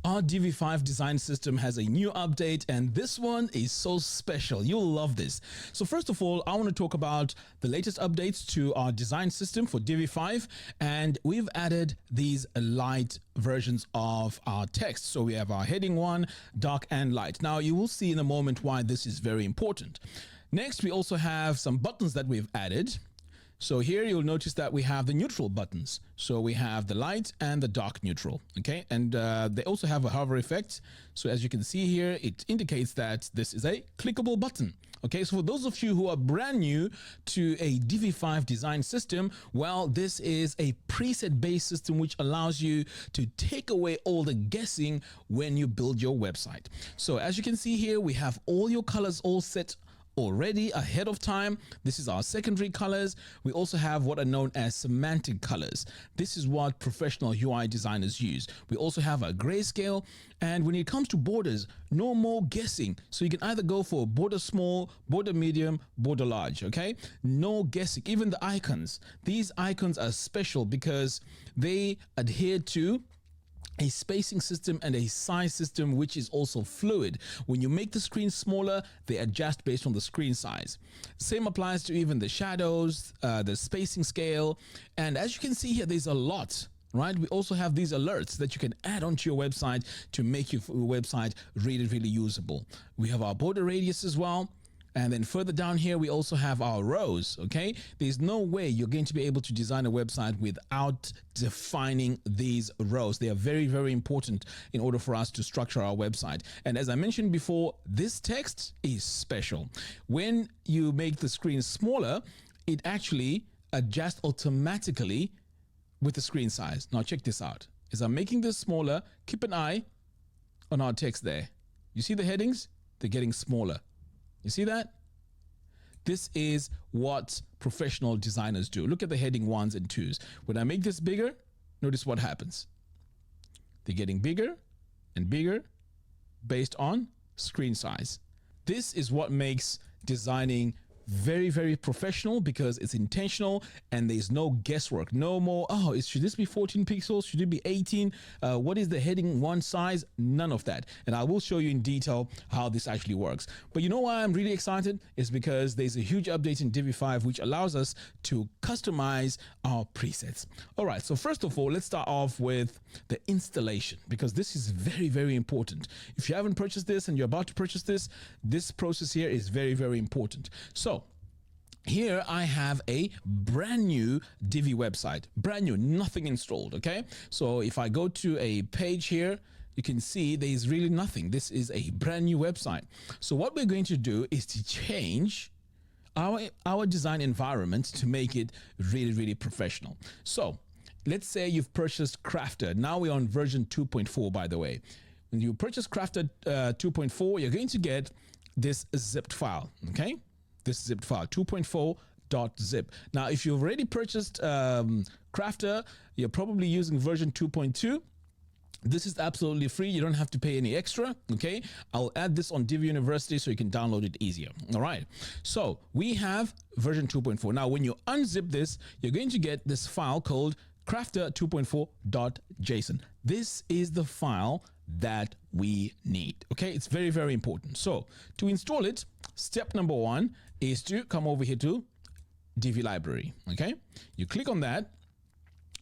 Our Divi 5 design system has a new update, and this one is so special. You'll love this. So first of all, I want to talk about the latest updates to our design system for Divi 5, and we've added these light versions of our text. So we have our heading 1, dark and light. Now you will see in a moment why this is very important. Next, we also have some buttons that we've added. So here you'll notice that we have the neutral buttons. So we have the light and the dark neutral, okay? And they also have a hover effect. So as you can see here, it indicates that this is a clickable button. Okay, so for those of you who are brand new to a Divi 5 design system, well, this is a preset-based system which allows you to take away all the guessing when you build your website. So as you can see here, we have all your colors all set already ahead of time. This is our secondary colors. We also have what are known as semantic colors. This is what professional UI designers use. We also have a grayscale, and when it comes to borders, no more guessing. So you can either go for border small, border medium, border large, okay? No guessing. Even the icons. These icons are special because they adhere to a spacing system and a size system which is also fluid. When you make the screen smaller, they adjust based on the screen size. Same applies to even the shadows, the spacing scale. And as you can see here, there's a lot, right? We also have these alerts that you can add onto your website to make your website really, really usable. We have our border radius as well. And then further down here, we also have our rows, okay? There's no way you're going to be able to design a website without defining these rows. They are very, very important in order for us to structure our website. And as I mentioned before, this text is special. When you make the screen smaller, it actually adjusts automatically with the screen size. Now check this out. As I'm making this smaller, keep an eye on our text there. You see the headings? They're getting smaller. You see that? This is what professional designers do. Look at the heading 1s and 2s. When I make this bigger, notice what happens. They're getting bigger and bigger based on screen size. This is what makes designing very, very professional because it's intentional and there's no guesswork. No more, oh, should this be 14 pixels? Should it be 18? What is the heading 1 size? None of that. And I will show you in detail how this actually works. But you know why I'm really excited? Is because there's a huge update in Divi 5 which allows us to customize our presets. All right, so first of all, let's start off with the installation because this is very, very important. If you haven't purchased this and you're about to purchase this, this process here is very, very important. So here I have a brand new Divi website, brand new, nothing installed, okay? So if I go to a page here, you can see there's really nothing. This is a brand new website. So what we're going to do is to change our design environment to make it really, really professional. So let's say you've purchased Krafter. Now we're on version 2.4, by the way. When you purchase Krafter 2.4, you're going to get this zipped file, okay? This zipped file, 2.4.zip. Now, if you've already purchased Krafter, you're probably using version 2.2. This is absolutely free. You don't have to pay any extra, okay? I'll add this on Divi University so you can download it easier, all right? So we have version 2.4. Now, when you unzip this, you're going to get this file called Krafter 2.4.json. This is the file that we need, okay? It's very, very important. So to install it, step number 1 is to come over here to Divi library, okay? You click on that,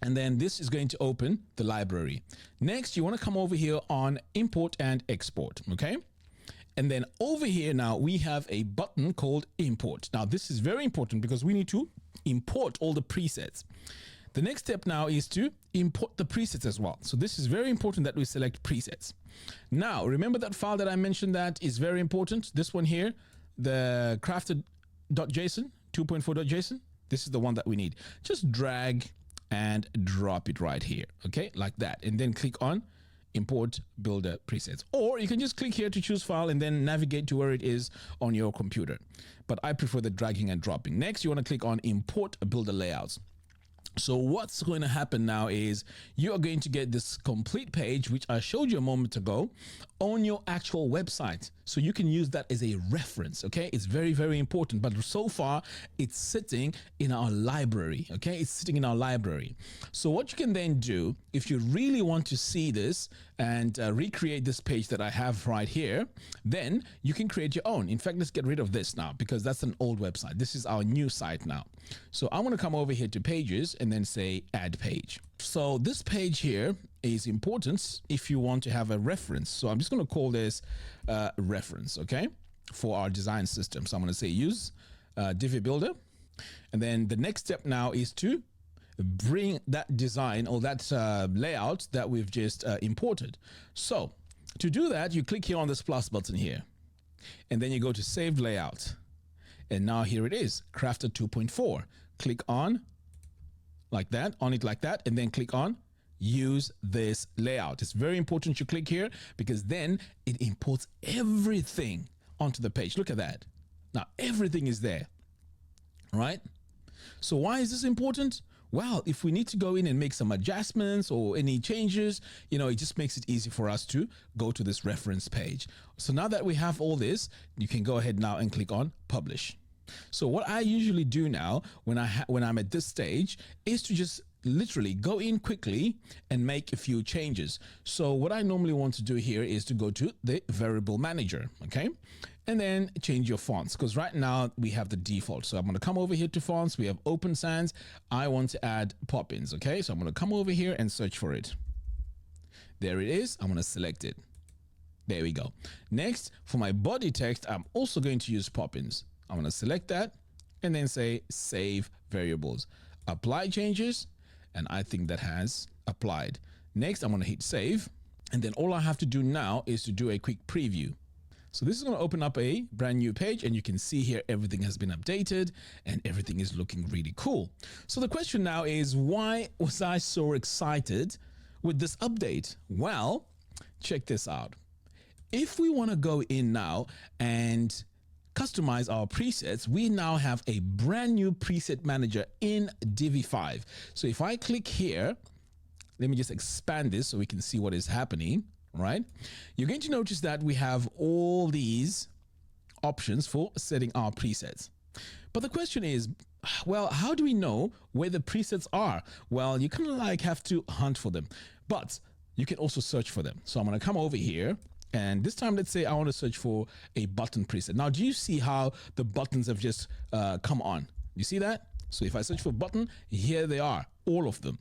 and then this is going to open the library. Next, you want to come over here on import and export, okay? And then over here now, we have a button called import. Now, this is very important because we need to import all the presets. The next step now is to import the presets as well. So this is very important that we select presets. Now, remember that file that I mentioned that is very important? This one here, the Krafter.json, 2.4.json. This is the one that we need. Just drag and drop it right here, okay? Like that. And then click on import builder presets. Or you can just click here to choose file and then navigate to where it is on your computer. But I prefer the dragging and dropping. Next, you want to click on import builder layouts. So what's going to happen now is you are going to get this complete page, which I showed you a moment ago, on your actual website. So you can use that as a reference, okay? It's very, very important. But so far, it's sitting in our library, okay? It's sitting in our library. So what you can then do, if you really want to see this and recreate this page that I have right here, then you can create your own. In fact, let's get rid of this now because that's an old website. This is our new site now. So I want to come over here to pages and then say add page. So this page here is important if you want to have a reference. So I'm just going to call this reference, okay, for our design system. So I'm going to say use Divi Builder. And then the next step now is to bring that design or that layout that we've just imported. So to do that, you click here on this plus button here, and then you go to saved layout. And now here it is, Krafter 2.4. Click on like that, on it like that, and then click on use this layout. It's very important you click here because then it imports everything onto the page. Look at that. Now everything is there, right? So why is this important? Well, if we need to go in and make some adjustments or any changes, you know, it just makes it easy for us to go to this reference page. So now that we have all this, you can go ahead now and click on publish. So what I usually do now when I'm at this stage is to just literally go in quickly and make a few changes. So what I normally want to do here is to go to the variable manager, okay? And then change your fonts, because right now we have the default. So I'm going to come over here to fonts. We have Open Sans. I want to add Poppins, okay? So I'm going to come over here and search for it. There it is. I'm going to select it. There we go. Next, for my body text, I'm also going to use Poppins. I'm going to select that and then say save variables, apply changes, and I think that has applied. Next, I'm going to hit save, and then all I have to do now is to do a quick preview. So this is going to open up a brand new page, and you can see here everything has been updated and everything is looking really cool. So the question now is, why was I so excited with this update? Well, check this out. If we want to go in now and customize our presets, we now have a brand new preset manager in Divi 5. So if I click here, let me just expand this so we can see what is happening, right? You're going to notice that we have all these options for setting our presets. But the question is, well, how do we know where the presets are? Well, you kind of like have to hunt for them, but you can also search for them. So I'm going to come over here. And this time, let's say I want to search for a button preset. Now, do you see how the buttons have just come on? You see that? So if I search for button, here they are, all of them.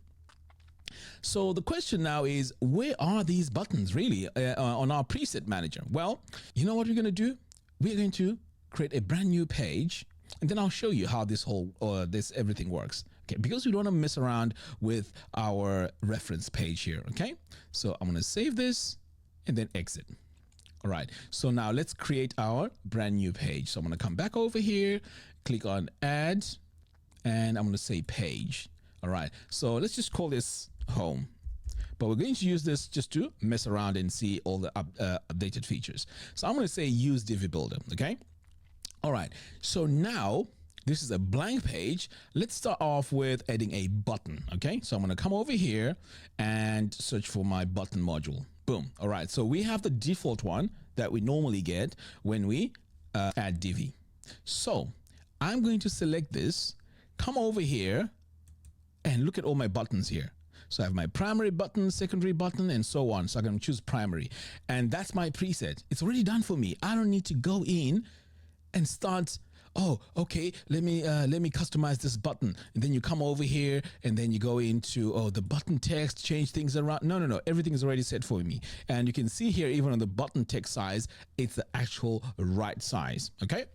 So the question now is, where are these buttons really on our preset manager? Well, you know what we're going to do? We're going to create a brand new page, and then I'll show you how this whole everything works. Okay, because we don't want to mess around with our reference page here. Okay, so I'm going to save this and then exit. All right, so now let's create our brand new page. So I'm going to come back over here, click on add, and I'm going to say page. All right, so let's just call this home, but we're going to use this just to mess around and see all the updated features. So I'm going to say use Divi Builder. Okay, all right, so now this is a blank page. Let's start off with adding a button. Okay, so I'm going to come over here and search for my button module. Boom. All right, so we have the default one that we normally get when we add Divi. So I'm going to select this, come over here, and look at all my buttons here. So I have my primary button, secondary button, and so on. So I'm going to choose primary, and that's my preset. It's already done for me. I don't need to go in and start, oh, okay, let me customize this button. And then you come over here and then you go into, oh, the button text, change things around. No. Everything is already set for me. And you can see here, even on the button text size, it's the actual right size. Okay.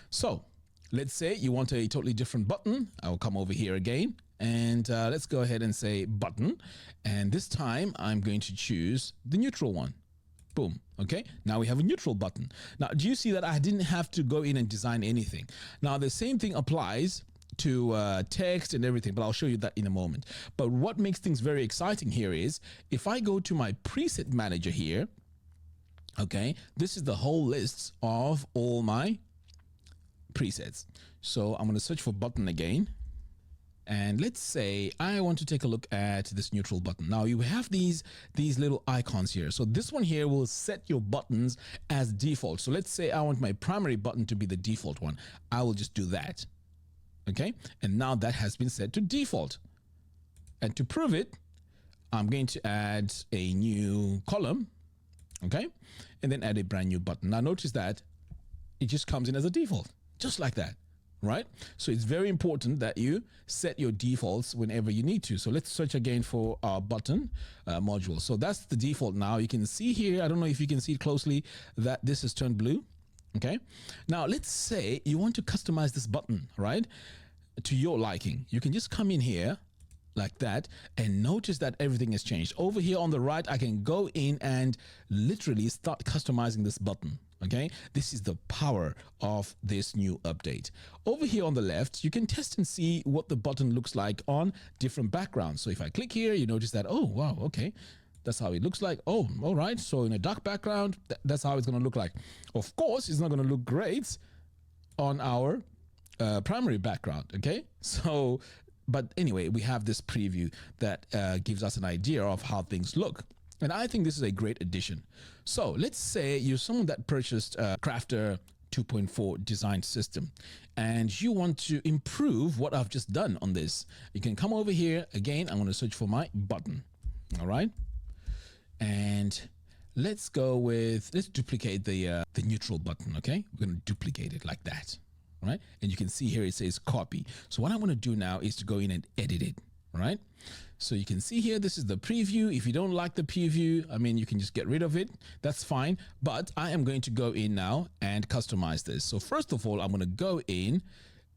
So let's say you want a totally different button. I'll come over here again and let's go ahead and say button. And this time I'm going to choose the neutral one. Boom. Okay, now we have a neutral button. Now, do you see that I didn't have to go in and design anything? Now, the same thing applies to text and everything, but I'll show you that in a moment. But what makes things very exciting here is if I go to my preset manager here, okay, this is the whole list of all my presets. So I'm going to search for button again. And let's say I want to take a look at this neutral button. Now you have these little icons here. So this one here will set your buttons as default. So let's say I want my primary button to be the default one. I will just do that. Okay. And now that has been set to default. And to prove it, I'm going to add a new column. Okay. And then add a brand new button. Now notice that it just comes in as a default, just like that. Right? So it's very important that you set your defaults whenever you need to. So let's search again for our button module. So that's the default now. You can see here, I don't know if you can see it closely, that this is turned blue. Okay. Now let's say you want to customize this button, right, to your liking. You can just come in here like that and notice that everything has changed. Over here on the right, I can go in and literally start customizing this button. Okay, this is the power of this new update. Over here on the left, you can test and see what the button looks like on different backgrounds. So if I click here, you notice that, oh, wow, okay, that's how it looks like. Oh, all right. So in a dark background, that's how it's going to look like. Of course, it's not going to look great on our primary background. Okay, so but anyway, we have this preview that gives us an idea of how things look. And I think this is a great addition. So let's say you're someone that purchased Krafter 2.4 design system and you want to improve what I've just done on this. You can come over here again. I'm going to search for my button. All right. And let's duplicate the neutral button. Okay. We're going to duplicate it like that. All right. And you can see here it says copy. So what I want to do now is to go in and edit it. All right. So you can see here, this is the preview. If you don't like the preview, I mean, you can just get rid of it. That's fine. But I am going to go in now and customize this. So first of all, I'm going to go in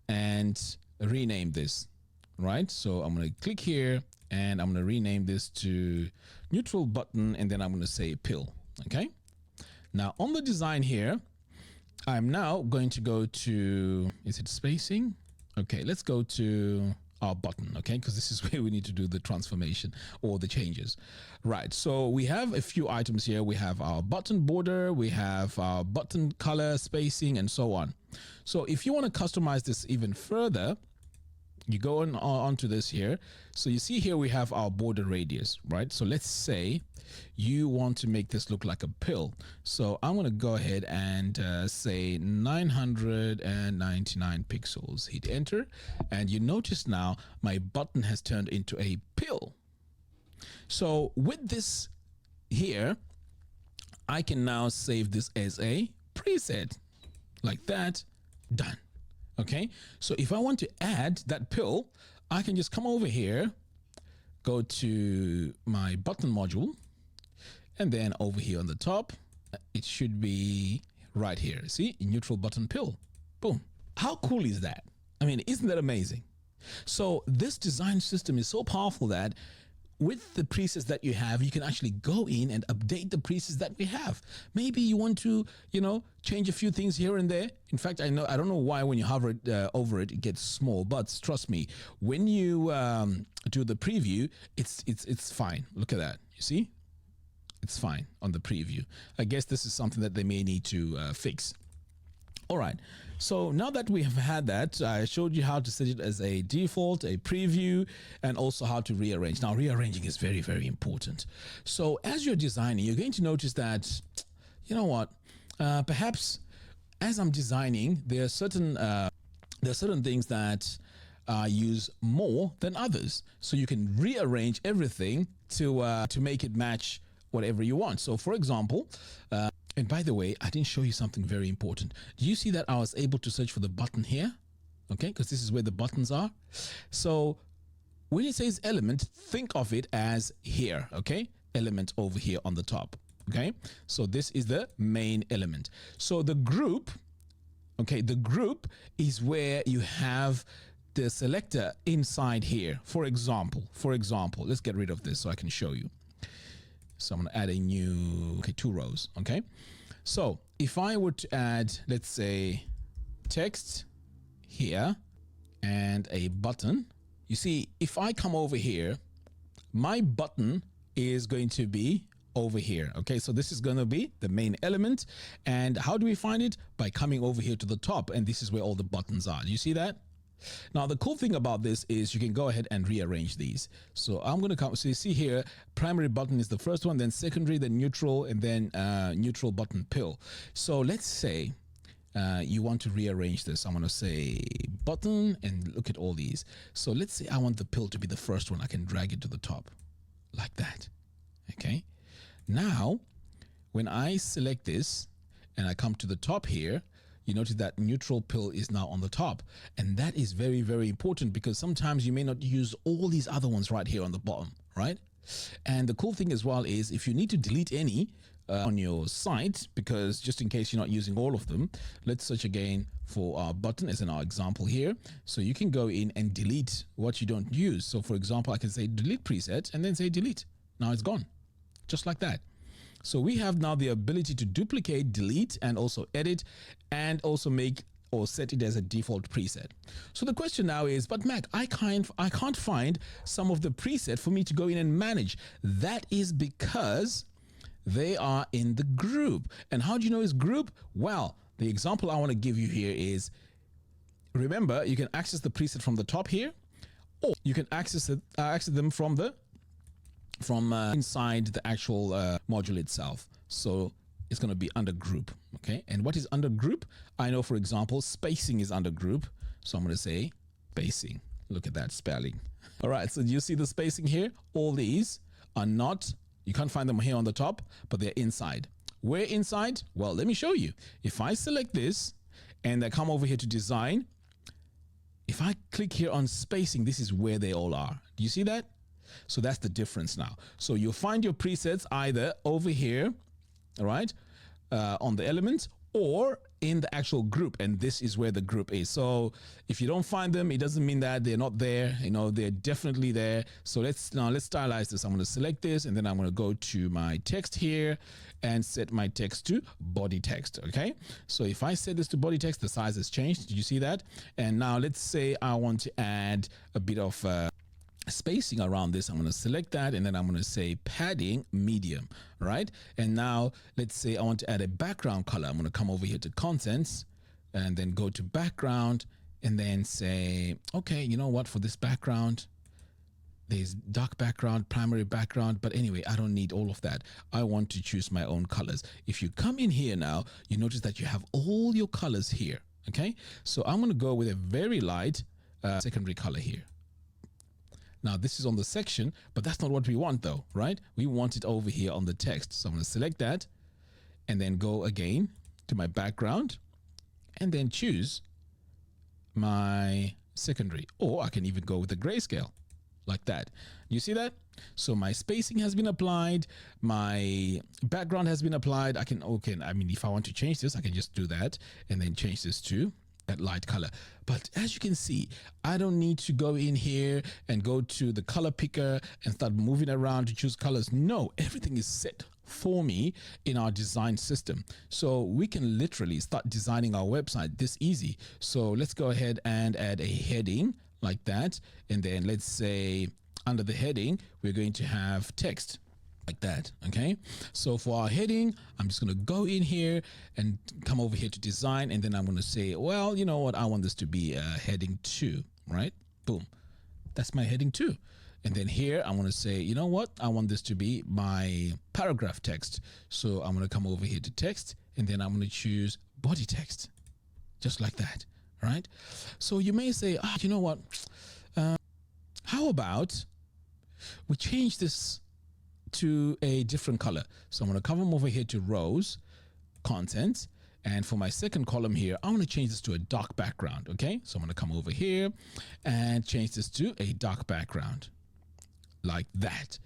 and rename this, right? So I'm going to click here and I'm going to rename this to neutral button. And then I'm going to say pill. Okay. Now on the design here, I'm now going to go to, is it spacing? Okay, let's go to our button, okay, because this is where we need to do the transformation or the changes. Right, so we have a few items here. We have our button border, we have our button color, spacing, and so on. So if you want to customize this even further, you go onto this here. So you see here we have our border radius, right? So let's say you want to make this look like a pill. So I'm going to go ahead and say 999 pixels. Hit enter. And you notice now my button has turned into a pill. So with this here, I can now save this as a preset like that. Done. Okay, so if I want to add that pill, I can just come over here, go to my button module, and then over here on the top, it should be right here. See, neutral button pill. Boom. How cool is that? I mean, isn't that amazing? So this design system is so powerful that with the presets that you have, you can actually go in and update the presets that we have. Maybe you want to, change a few things here and there. In fact, I don't know why when you hover it, over it, it gets small. But trust me, when you do the preview, it's fine. Look at that. You see, it's fine on the preview. I guess this is something that they may need to fix. All right, so now that we have had that, I showed you how to set it as a default, a preview, and also how to rearrange. Now, rearranging is very, very important. So as you're designing, you're going to notice that, you know what, perhaps as I'm designing, there are certain things that I use more than others. So you can rearrange everything to make it match whatever you want. So for example, and by the way, I didn't show you something very important. Do you see that I was able to search for the button here? Okay, because this is where the buttons are. So when it says element, think of it as here, okay? Element over here on the top, okay? So this is the main element. So the group, okay, the group is where you have the selector inside here. For example, let's get rid of this so I can show you. So I'm going to add a new, okay, 2 rows. Okay. So if I were to add, let's say text here and a button, you see, if I come over here, my button is going to be over here. Okay. So this is going to be the main element. And how do we find it? By coming over here to the top. And this is where all the buttons are. Do you see that? Now, the cool thing about this is you can go ahead and rearrange these. So I'm going to come, so you see here, primary button is the first one, then secondary, then neutral, and then neutral button pill. So let's say you want to rearrange this. I'm going to say button and look at all these. So let's say I want the pill to be the first one. I can drag it to the top like that. Okay. Now, when I select this and I come to the top here, you notice that neutral pill is now on the top. And that is very, very important because sometimes you may not use all these other ones right here on the bottom, right? And the cool thing as well is if you need to delete any on your site, because just in case you're not using all of them, let's search again for our button as in our example here. So you can go in and delete what you don't use. So for example, I can say delete preset and then say delete. Now it's gone, just like that. So we have now the ability to duplicate, delete, and also edit, and also make or set it as a default preset. So the question now is, but Mac, I can't find some of the preset for me to go in and manage. That is because they are in the group. And how do you know it's group? Well, the example I want to give you here is, remember, you can access the preset from the top here, or you can access them from inside the actual module itself. So it's going to be under group. Okay. And what is under group? I know, for example, spacing is under group. So I'm going to say spacing. Look at that spelling. All right. So do you see the spacing here? All these are not, you can't find them here on the top, but they're inside. Where inside? Well, let me show you. If I select this and I come over here to design, if I click here on spacing, this is where they all are. Do you see that? So that's the difference now. So you'll find your presets either over here, all right, on the elements, or in the actual group, and this is where the group is. So if you don't find them, it doesn't mean that they're not there. You know, they're definitely there. So let's stylize this. I'm going to select this, and then I'm going to go to my text here and set my text to body text. Okay. So if I set this to body text, the size has changed. Did you see that? And now let's say I want to add a bit of spacing around this. I'm going to select that, and then I'm going to say padding medium, right? And now let's say I want to add a background color. I'm going to come over here to contents and then go to background and then say, okay, you know what, for this background, there's dark background, primary background, but anyway, I don't need all of that. I want to choose my own colors. If you come in here now, you notice that you have all your colors here. Okay. So I'm going to go with a very light secondary color here. Now this is on the section, but that's not what we want though, right? We want it over here on the text. So I'm going to select that and then go again to my background and then choose my secondary, or I can even go with the grayscale like that. You see that? So my spacing has been applied. My background has been applied. I mean, if I want to change this, I can just do that and then change this to that light color. But as you can see, I don't need to go in here and go to the color picker and start moving around to choose colors. No, everything is set for me in our design system. So we can literally start designing our website this easy. So let's go ahead and add a heading like that. And then let's say under the heading, we're going to have text like that. Okay. So for our heading, I'm just going to go in here and come over here to design. And then I'm going to say, well, you know what? I want this to be heading 2, right? Boom. That's my heading 2. And then here, I want to say, you know what? I want this to be my paragraph text. So I'm going to come over here to text, and then I'm going to choose body text, just like that. Right. So you may say, you know what? How about we change this to a different color? So I'm going to come over here to rows, content, and for my second column here, I want to change this to a dark background. Okay, so I'm going to come over here and change this to a dark background like that.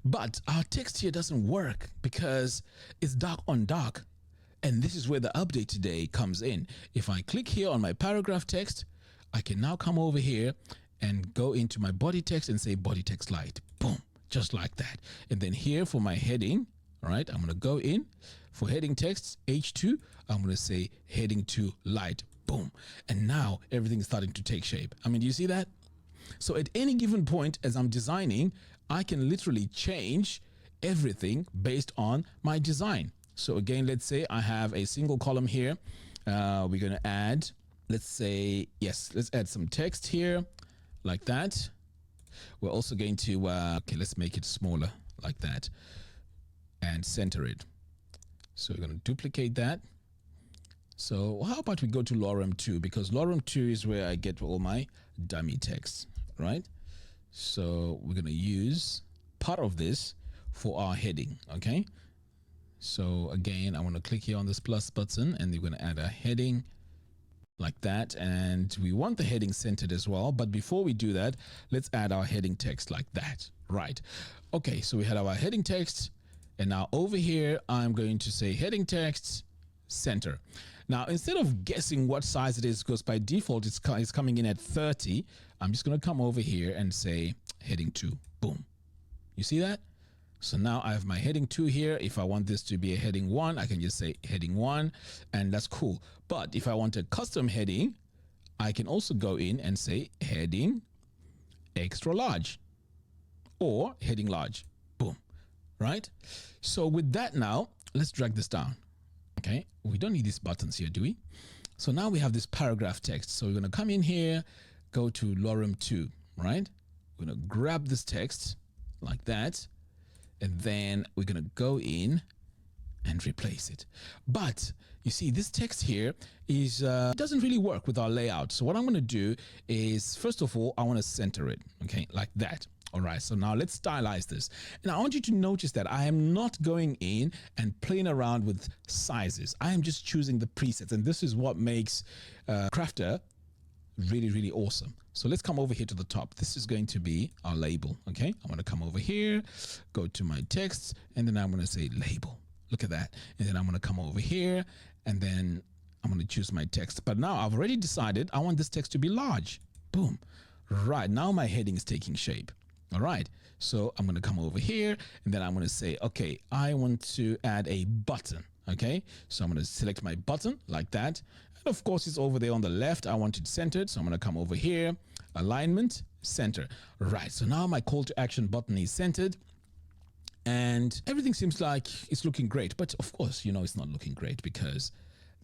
But our text here doesn't work because it's dark on dark. And this is where the update today comes in. If I click here on my paragraph text, I can now come over here and go into my body text and say body text light. Boom, just like that. And then here for my heading, all right, I'm going to go in for heading text H2. I'm going to say heading 2 light. Boom. And now everything is starting to take shape. I mean, do you see that? So at any given point as I'm designing, I can literally change everything based on my design. So again, let's say I have a single column here. We're going to add let's say, yes, let's add some text here like that. We're also going to, okay, let's make it smaller like that and center it. So we're going to duplicate that. So how about we go to Lorem 2, because Lorem 2 is where I get all my dummy text, right? So we're going to use part of this for our heading, okay? So again, I want to click here on this plus button, and we're going to add a heading like that, and we want the heading centered as well. But before we do that, let's add our heading text like that, right? Okay, so we had our heading text, and now over here I'm going to say heading text center. Now instead of guessing what size it is, because by default it's coming in at 30, I'm just going to come over here and say heading 2. Boom. You see that? So now I have my heading 2 here. If I want this to be a heading 1, I can just say heading 1, and that's cool. But if I want a custom heading, I can also go in and say heading extra large or heading large. Boom. Right? So with that now, let's drag this down. Okay, we don't need these buttons here, do we? So now we have this paragraph text. So we're going to come in here, go to Lorem 2, right? We're going to grab this text like that, and then we're going to go in and replace it. But you see, this text here is doesn't really work with our layout. So what I'm going to do is, first of all, I want to center it, okay, like that. All right, so now let's stylize this. And I want you to notice that I am not going in and playing around with sizes. I am just choosing the presets. And this is what makes Krafter really, really awesome. So let's come over here to the top. This is going to be our label, okay? I'm going to come over here, go to my text, and then I'm going to say label. Look at that. And then I'm going to come over here, and then I'm going to choose my text. But now I've already decided I want this text to be large. Boom. Right, now my heading is taking shape. All right, so I'm going to come over here, and then I'm going to say, okay, I want to add a button. Okay, so I'm going to select my button like that. And of course, it's over there on the left. I want it centered, so I'm going to come over here, alignment, center. Right, so now my call to action button is centered, and everything seems like it's looking great. But of course, you know, it's not looking great because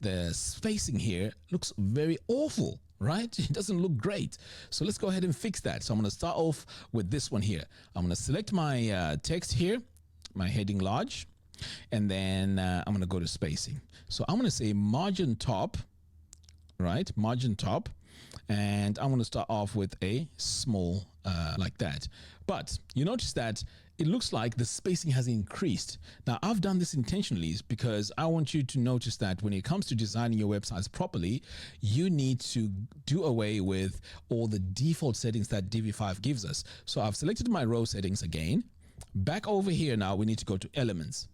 the spacing here looks very awful. Right? It doesn't look great. So let's go ahead and fix that. So I'm going to start off with this one here. I'm going to select my text here, my heading large, and then I'm going to go to spacing. So I'm going to say margin top, right? Margin top. And I'm going to start off with a small like that. But you notice that it looks like the spacing has increased. Now, I've done this intentionally because I want you to notice that when it comes to designing your websites properly, you need to do away with all the default settings that Divi 5 gives us. So I've selected my row settings again. Back over here now, we need to go to elements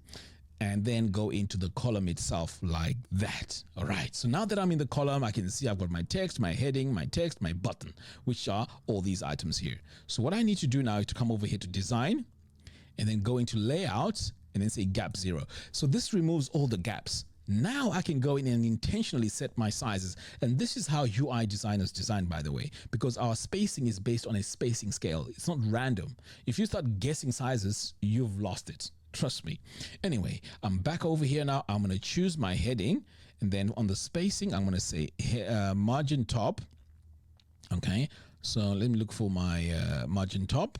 and then go into the column itself like that. All right, so now that I'm in the column, I can see I've got my text, my heading, my text, my button, which are all these items here. So what I need to do now is to come over here to design, and then go into layout, and then say gap 0. So this removes all the gaps. Now I can go in and intentionally set my sizes. And this is how UI designers design, by the way, because our spacing is based on a spacing scale. It's not random. If you start guessing sizes, you've lost it. Trust me. Anyway, I'm back over here now. I'm going to choose my heading, and then on the spacing, I'm going to say margin top. Okay, so let me look for my margin top.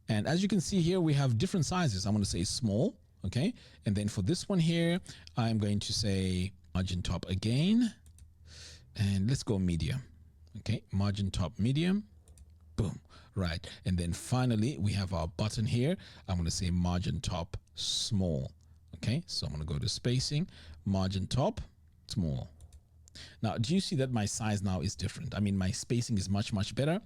And as you can see here, we have different sizes. I'm going to say small, okay? And then for this one here, I'm going to say margin top again. And let's go medium, okay? Margin top medium, boom, right. And then finally, we have our button here. I'm going to say margin top small, okay? So I'm going to go to spacing, margin top small. Now, do you see that my size now is different? I mean, my spacing is much, much better.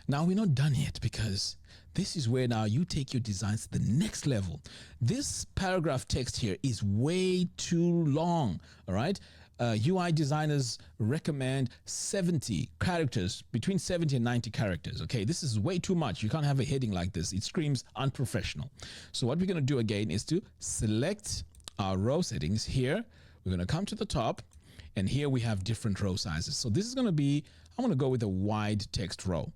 Now, we're not done yet because this is where now you take your designs to the next level. This paragraph text here is way too long, all right? UI designers recommend 70 characters, between 70 and 90 characters, okay? This is way too much. You can't have a heading like this. It screams unprofessional. So what we're going to do again is to select our row settings here. We're going to come to the top. And here we have different row sizes. So this is going to be, I'm going to go with a wide text row.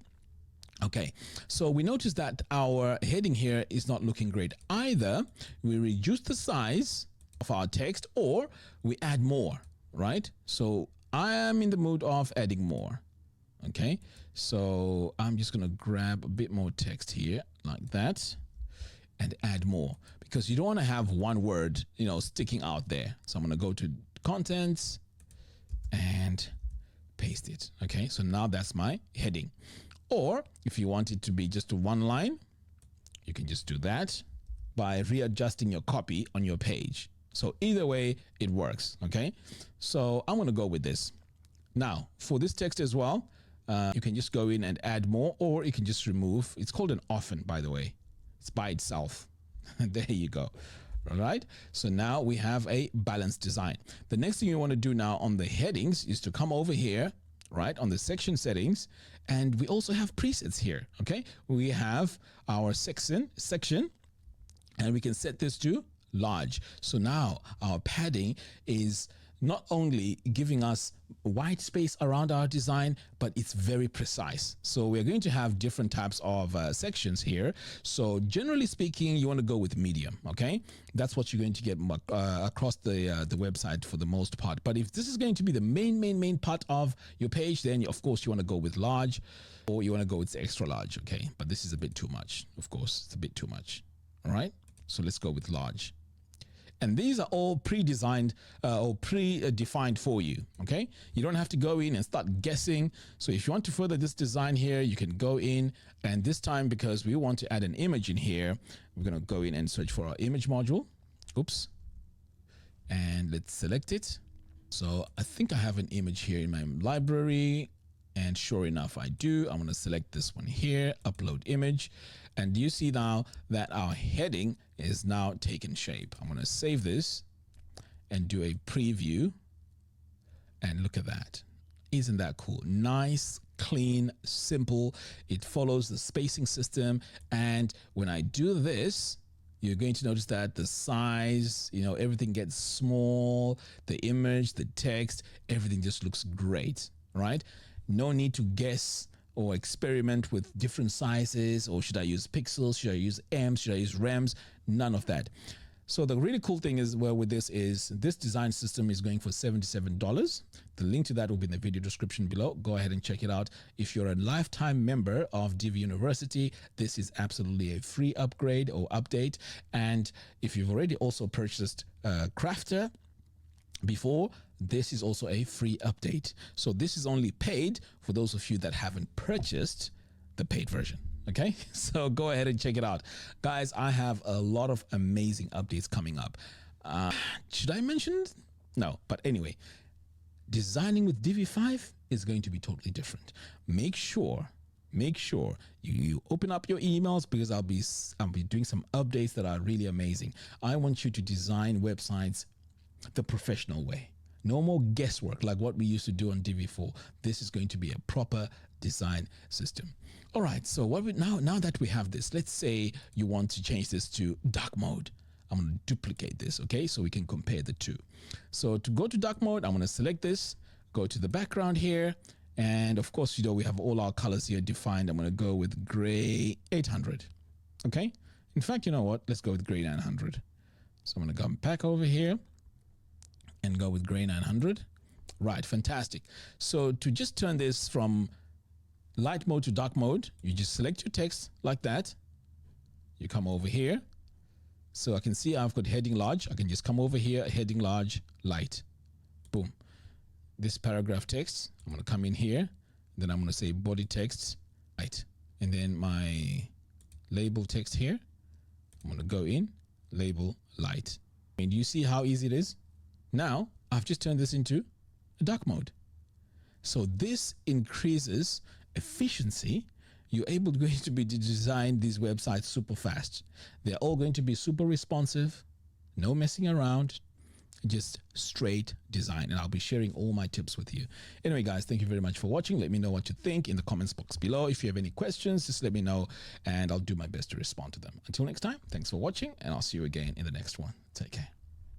Okay, so we notice that our heading here is not looking great. Either we reduce the size of our text or we add more, right? So I am in the mood of adding more. Okay, so I'm just going to grab a bit more text here like that and add more, because you don't want to have one word, you know, sticking out there. So I'm going to go to contents and paste it. Okay, so now that's my heading. Or if you want it to be just one line, you can just do that by readjusting your copy on your page. So either way, it works. Okay, so I'm going to go with this. Now for this text as well, you can just go in and add more, or you can just remove. It's called an often, by the way. It's by itself. There you go. All right. So now we have a balanced design. The next thing you want to do now on the headings is to come over here, right, on the section settings. And we also have presets here. Okay. We have our section, and we can set this to large. So now our padding is not only giving us white space around our design, but it's very precise. So we're going to have different types of sections here. So generally speaking, you want to go with medium. Okay, that's what you're going to get across the website for the most part. But if this is going to be the main part of your page, then of course you want to go with large, or you want to go with extra large. Okay, but this is a bit too much. Of course, it's a bit too much. All right, so let's go with large. And these are all pre-designed or pre-defined for you, okay? You don't have to go in and start guessing. So if you want to further this design here, you can go in, and this time, because we want to add an image in here, we're gonna go in and search for our image module. Oops. And let's select it. So I think I have an image here in my library, and sure enough, I do. I'm gonna select this one here, upload image. And do you see now that our heading is now taken shape? I'm going to save this and do a preview, and look at that. Isn't that cool? Nice, clean, simple. It follows the spacing system. And when I do this, you're going to notice that the size, you know, everything gets small, the image, the text, everything just looks great, right? No need to guess or experiment with different sizes, or should I use pixels, should I use M's, should I use rems? None of that. So the really cool thing is, well, with this design system is going for $77. The link to that will be in the video description below. Go ahead and check it out. If you're a lifetime member of Divi University, this is absolutely a free upgrade or update. And if you've already also purchased Krafter before, this is also a free update. So this is only paid for those of you that haven't purchased the paid version. Okay, so go ahead and check it out. Guys, I have a lot of amazing updates coming up. Should I mention? No, but anyway, designing with Divi 5 is going to be totally different. Make sure you open up your emails, because I'll be doing some updates that are really amazing. I want you to design websites the professional way. No more guesswork like what we used to do on Divi 4. This is going to be a proper design system. All right, so now that we have this, let's say you want to change this to dark mode. I'm going to duplicate this, okay, so we can compare the two. So to go to dark mode, I'm going to select this, go to the background here, and of course, you know, we have all our colors here defined. I'm going to go with gray 800, okay? In fact, you know what? Let's go with gray 900. So I'm going to come back over here and go with gray 900. Right, fantastic. So to just turn this from light mode to dark mode, you just select your text like that. You come over here. So I can see I've got heading large. I can just come over here, heading large, light. Boom. This paragraph text, I'm going to come in here. Then I'm going to say body text, light. And then my label text here, I'm going to go in, label, light. And do you see how easy it is? Now, I've just turned this into a dark mode. So this increases efficiency. You're able to design these websites super fast. They're all going to be super responsive, no messing around, just straight design. And I'll be sharing all my tips with you. Anyway, guys, thank you very much for watching. Let me know what you think in the comments box below. If you have any questions, just let me know and I'll do my best to respond to them. Until next time, thanks for watching, and I'll see you again in the next one. Take care.